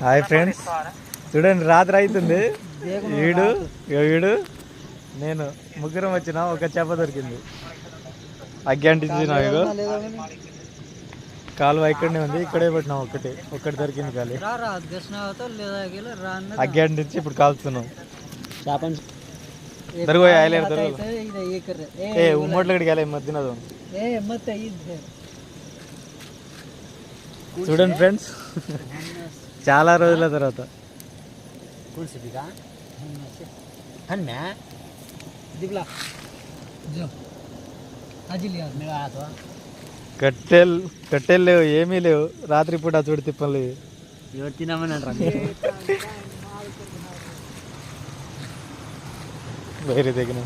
Hi friends, చూడండి రాత్రి అవుతుంది. వీడు వీడు నేను ముగ్గురం వచ్చిన ఒక చేప దొరికింది. అగ్గి అంటించిన కాలువ ఇక్కడనే ఉంది, ఇక్కడే పెట్టినాం. ఒక్కటి దొరికింది కాలి. అగ్గి అంటించి ఇప్పుడు కాల్చుతున్నాం. దొరికిపోయి ఆయలేదు ఏ ఉమ్మట్లో గడికి మధ్యనదు. చూడండి ఫ్రెండ్స్, చాలా రోజుల తర్వాత కట్టెలు లేవు, ఏమీ లేవు. రాత్రి పూట చూడు తిప్పలు వేరే దగ్గర